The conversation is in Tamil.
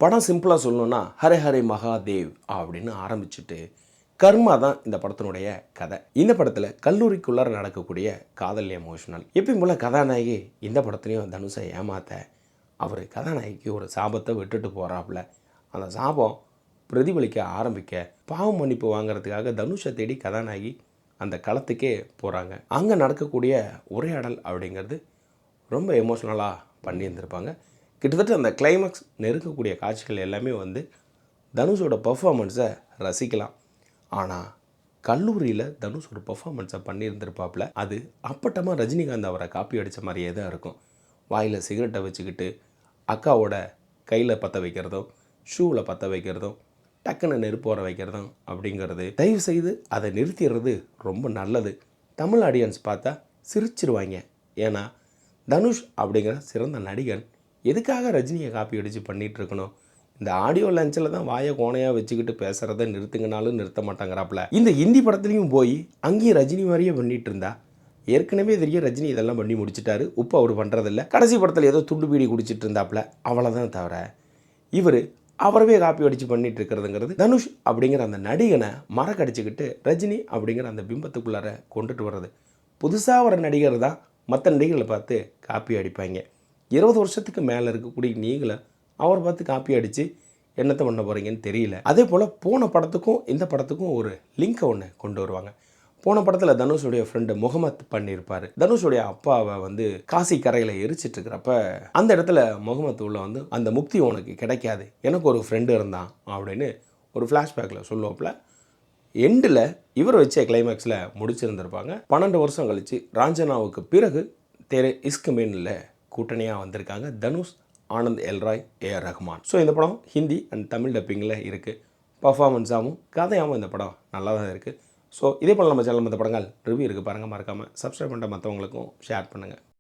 படம் சிம்பிளாக சொல்லணும்னா ஹரே ஹரே மகாதேவ் அப்படின்னு ஆரம்பிச்சுட்டு கர்மா தான் இந்த படத்தினுடைய கதை. இந்த படத்தில் கல்லூரிக்குள்ளார நடக்கக்கூடிய காதல் எமோஷனல். எப்பயும் போல் கதாநாயகி இந்த படத்துலையும் தனுஷை ஏமாற்ற அவர் கதாநாயகிக்கு ஒரு சாபத்தை விட்டுட்டு போகிறாப்புல. அந்த சாபம் பிரதிபலிக்க ஆரம்பிக்க பாவ மன்னிப்பு வாங்கிறதுக்காக தனுஷை தேடி கதாநாயகி அந்த களத்துக்கே போகிறாங்க. அங்கே நடக்கக்கூடிய உரையாடல் அப்படிங்கிறது ரொம்ப எமோஷ்னலாக பண்ணியிருந்திருப்பாங்க. கிட்டத்தட்ட அந்த கிளைமேக்ஸ் நெருக்கக்கூடிய காட்சிகள் எல்லாமே தனுஷோட பர்ஃபார்மன்ஸை ரசிக்கலாம். ஆனால் கல்லூரியில் தனுஷ் ஒரு பர்ஃபார்மன்ஸை பண்ணியிருந்திருப்பாப்புல. அது அப்பட்டமாக ரஜினிகாந்த் அவரை காப்பி அடித்த மாதிரியே தான் இருக்கும். வாயில் சிகரெட்டை வச்சுக்கிட்டு அக்காவோட கையில் பற்ற வைக்கிறதும் ஷூவில் பற்ற வைக்கிறதும் டக்குன்னு நெருப்பு வர வைக்கிறதும் அப்படிங்கிறது தயவு செய்து அதை நிறுத்திடுறது ரொம்ப நல்லது. தமிழ் ஆடியன்ஸ் பார்த்தா சிரிச்சிருவாங்க. ஏன்னா தனுஷ் அப்படிங்கிற சிறந்த நடிகன் எதுக்காக ரஜினியை காப்பி அடித்து பண்ணிகிட்டு இருக்கணும்? இந்த ஆடியோ லஞ்சில் தான் வாயை கோணையாக வச்சுக்கிட்டு பேசுகிறத நிறுத்துங்கனாலும் நிறுத்த மாட்டாங்கிறாப்புல. இந்த ஹிந்தி படத்துலையும் போய் அங்கேயும் ரஜினி மாதிரியே பண்ணிகிட்டு இருந்தா. ஏற்கனவே தெரியும் ரஜினி இதெல்லாம் பண்ணி முடிச்சிட்டாரு. உப்பு அவர் பண்ணுறதில்ல. கடைசி படத்தில் ஏதோ துண்டு பீடி குடிச்சிட்டு இருந்தாப்புல, அவ்வளோதான். தவிர இவர் அவரவே காப்பி அடித்து பண்ணிகிட்டு இருக்கிறதுங்கிறது தனுஷ் அப்படிங்கிற அந்த நடிகனை மறக்கடிச்சிக்கிட்டு ரஜினி அப்படிங்கிற அந்த பிம்பத்துக்குள்ளார கொண்டுட்டு வர்றது. புதுசாக வர நடிகர் தான் மற்ற நடிகர்களை பார்த்து காப்பி அடிப்பாங்க. 20 வருஷத்துக்கு மேலே இருக்கக்கூடிய நீங்களை அவரை பார்த்து காப்பி அடித்து என்னத்தை பண்ண போகிறீங்கன்னு தெரியல. அதே போல் போன படத்துக்கும் இந்த படத்துக்கும் ஒரு லிங்கை ஒன்று கொண்டு வருவாங்க. போன படத்தில் தனுஷுடைய ஃப்ரெண்டு முகமத் பண்ணியிருப்பார். தனுஷுடைய அப்பாவை காசி கரையில் எரிச்சிட்ருக்கிறப்ப அந்த இடத்துல முகமத் உள்ள அந்த முக்தி உனக்கு கிடைக்காது, எனக்கு ஒரு ஃப்ரெண்டு இருந்தான் அப்படின்னு ஒரு ஃப்ளாஷ்பேக்கில் சொல்லுவாப்பில். எண்டில் இவர் வச்ச கிளைமேக்ஸில் முடிச்சிருந்திருப்பாங்க. 12 வருஷம் கழித்து ராஞ்சனாவுக்கு பிறகு தேரே இஸ்க் மீனில் கூட்டணியாக வந்திருக்காங்க தனுஷ், ஆனந்த் எல்ராய், ஏஆர் ரஹ்மான். ஸோ இந்த படம் ஹிந்தி அண்ட் தமிழ் டப்பிங்கில் இருக்குது. பர்ஃபார்மன்ஸாகவும் கதையாகவும் இந்த படம் நல்லா தான் இருக்குது. ஸோ இதே போல் நம்ம சேனல் மற்ற படங்கள் ரிவ்யூ இருக்குது பாருங்கள். மறக்காமல் சப்ஸ்கிரைப் பண்ணுற மற்றவங்களுக்கும் ஷேர் பண்ணுங்கள்.